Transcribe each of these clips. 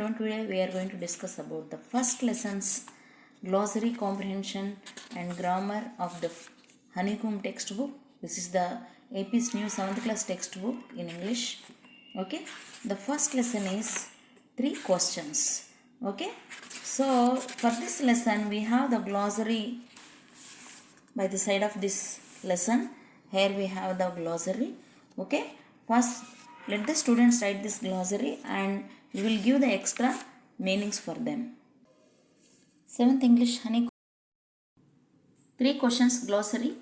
everyone, today we are going to discuss about the first lessons, glossary, comprehension and grammar of the honeycomb textbook. This is the AP's new 7th class textbook in English. Okay, the first lesson is 3 questions. Okay, so for this lesson we have the glossary by the side of this lesson. Here we have the glossary. Okay, first let the students write this glossary and we will give the extra meanings for them. 7th English honeycomb. 3 questions glossary.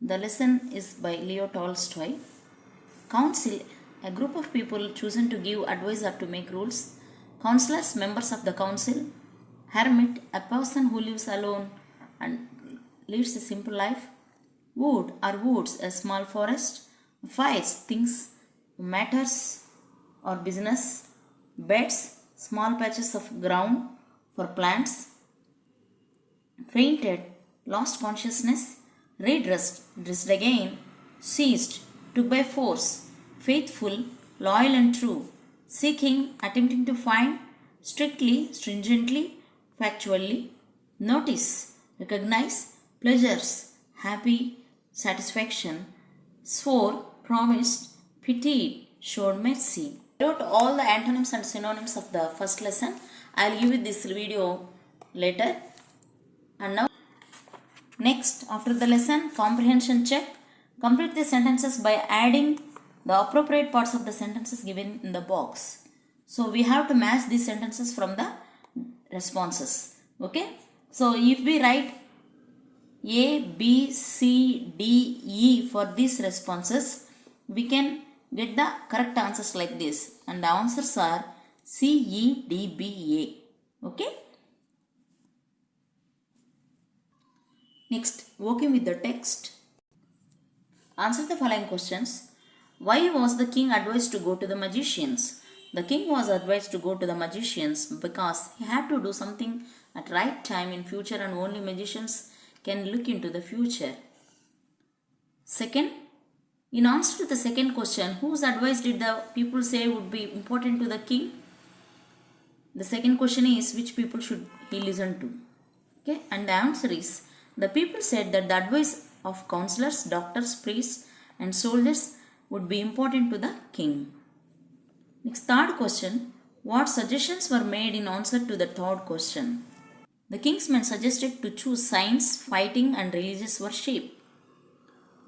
The lesson is by Leo Tolstoy. Council, a group of people chosen to give advice or to make rules. Counselors, members of the council. Hermit, a person who lives alone and leads a simple life. Wood or woods, a small forest. Fires, things, matters or business. Beds, small patches of ground for plants. Fainted, lost consciousness. Redressed, dressed again. Seized, took by force. Faithful, loyal and true. Seeking, attempting to find. Strictly, stringently, factually. Notice, recognize. Pleasures, happy, satisfaction. Swore, promised. Pitied, showed mercy. I wrote all the antonyms and synonyms of the first lesson. I will give you this video later. And now, next, after the lesson, comprehension check. Complete the sentences by adding the appropriate parts of the sentences given in the box. So, we have to match these sentences from the responses. Okay. So, if we write A, B, C, D, E for these responses, we can get the correct answers like this. And the answers are C, E, D, B, A. Okay. Next, working with the text. Answer the following questions. Why was the king advised to go to the magicians? The king was advised to go to the magicians because he had to do something at right time in future and only magicians can look into the future. Second, in answer to the second question, whose advice did the people say would be important to the king? The second question is, which people should he listen to? Okay, and the answer is, the people said that the advice of counselors, doctors, priests and soldiers would be important to the king. Next, third question, what suggestions were made in answer to the third question? The king's men suggested to choose science, fighting and religious worship.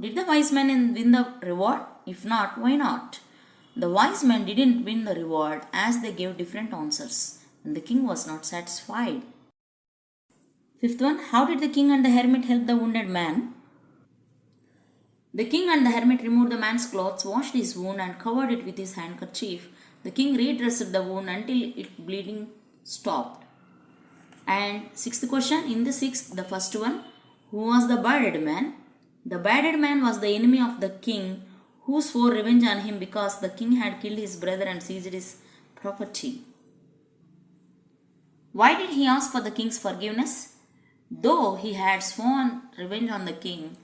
Did the wise men win the reward? If not, why not? The wise men didn't win the reward as they gave different answers and the king was not satisfied. Fifth one, how did the king and the hermit help the wounded man? The king and the hermit removed the man's clothes, washed his wound and covered it with his handkerchief. The king redressed the wound until its bleeding stopped. And sixth question, in the sixth, the first one, who was the bearded man? The bearded man was the enemy of the king who swore revenge on him because the king had killed his brother and seized his property. Why did he ask for the king's forgiveness? Though he had sworn revenge on the king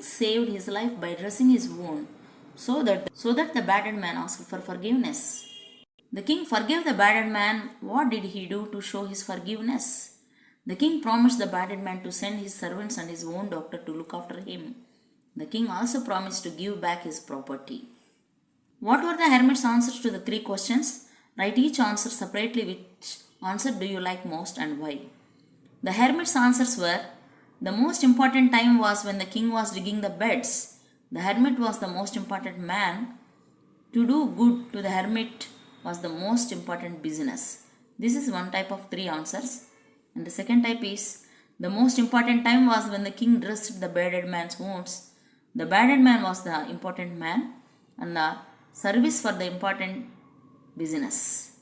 saved his life by dressing his wound so that the bearded man asked for forgiveness. The king forgave the bearded man. What did he do to show his forgiveness? The king promised the bearded man to send his servants and his own doctor to look after him. The king also promised to give back his property. What were the hermit's answers to the 3 questions? Write each answer separately. Which answer do you like most and why? The hermit's answers were, the most important time was when the king was digging the beds. The hermit was the most important man. To do good to the hermit was the most important business. This is one type of 3 answers. And the second type is, the most important time was when the king dressed the bearded man's wounds. The bearded man was the important man and the service for the important business.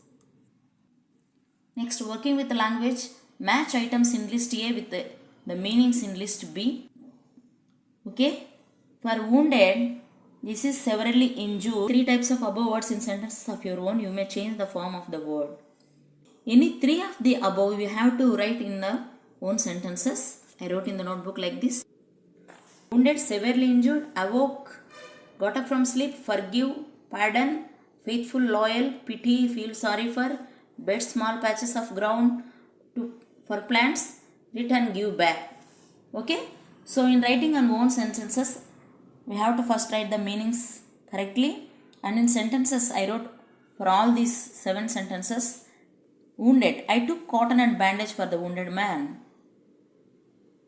Next, working with the language, match items in list A with the meanings in list B. Okay, for wounded, this is severely injured. 3 types of above words in sentences of your own. You may change the form of the word. Any 3 of the above you have to write in the own sentences. I wrote in the notebook like this. Wounded, severely injured, awoke, got up from sleep, forgive, pardon, faithful, loyal, pity, feel sorry for, bed small patches of ground for plants, return, give back. Okay, so in writing on own sentences, we have to first write the meanings correctly, and in sentences I wrote for all these 7 sentences. Wounded, I took cotton and bandage for the wounded man.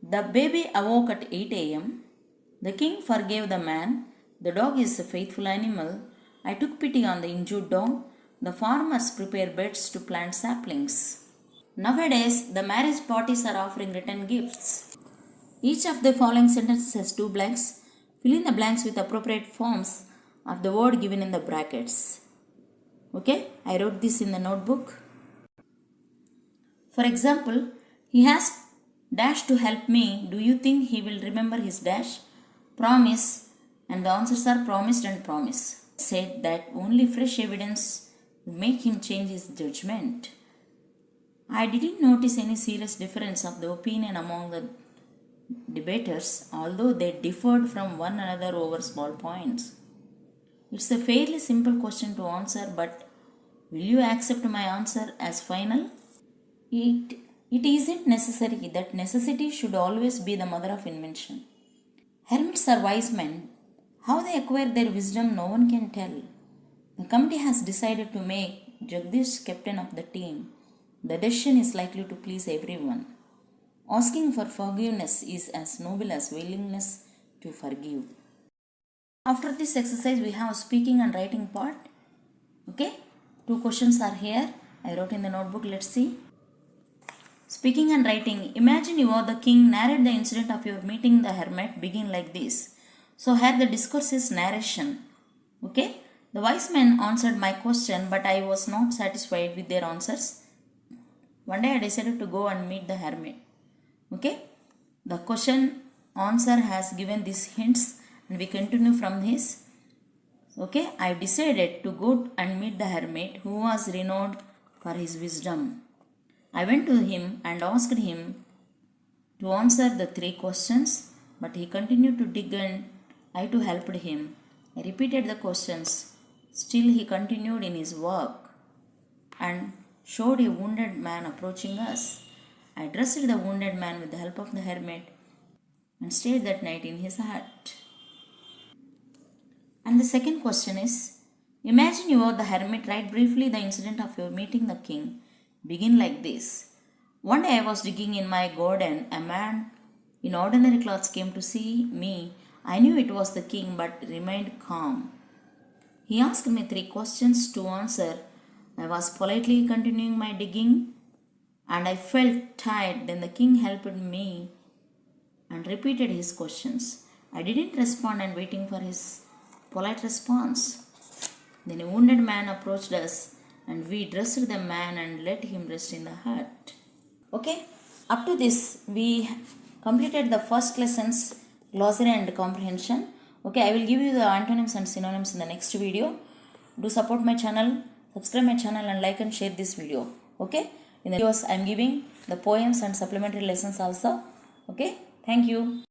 The baby awoke at 8 a.m. The king forgave the man. The dog is a faithful animal. I took pity on the injured dog. The farmers prepare beds to plant saplings. Nowadays, the marriage parties are offering written gifts. Each of the following sentences has 2 blanks. Fill in the blanks with appropriate forms of the word given in the brackets. Okay, I wrote this in the notebook. For example, he has dash to help me. Do you think he will remember his dash? Promise, and the answers are promised and promise. Said that only fresh evidence will make him change his judgment. I didn't notice any serious difference of the opinion among the debaters, although they differed from one another over small points. It's a fairly simple question to answer, but will you accept my answer as final? It isn't necessary that necessity should always be the mother of invention. Hermits are wise men. How they acquire their wisdom, no one can tell. The committee has decided to make Jagdish captain of the team. The decision is likely to please everyone. Asking for forgiveness is as noble as willingness to forgive. After this exercise, we have speaking and writing part. Okay, 2 questions are here. I wrote in the notebook. Let's see. Speaking and writing. Imagine you are the king. Narrate the incident of your meeting the hermit. Begin like this. So here the discourse is narration. Okay. The wise men answered my question, but I was not satisfied with their answers. One day I decided to go and meet the hermit. Okay. The question answer has given these hints, and we continue from this. Okay. I decided to go and meet the hermit, who was renowned for his wisdom. I went to him and asked him to answer the 3 questions, but he continued to dig and I too helped him. I repeated the questions. Still he continued in his work and showed a wounded man approaching us. I dressed the wounded man with the help of the hermit and stayed that night in his hut. And the second question is, imagine you are the hermit. Write briefly the incident of your meeting the king. Begin like this. One day I was digging in my garden. A man in ordinary clothes came to see me. I knew it was the king, but remained calm. He asked me 3 questions to answer. I was politely continuing my digging, and I felt tired. Then the king helped me and repeated his questions. I didn't respond and waiting for his polite response. Then a wounded man approached us, and we dressed the man and let him rest in the hut. Okay, up to this we completed the first lessons, glossary and comprehension. Okay, I will give you the antonyms and synonyms in the next video. Do support my channel, subscribe my channel and like and share this video. Okay, in the videos I am giving the poems and supplementary lessons also. Okay, thank you.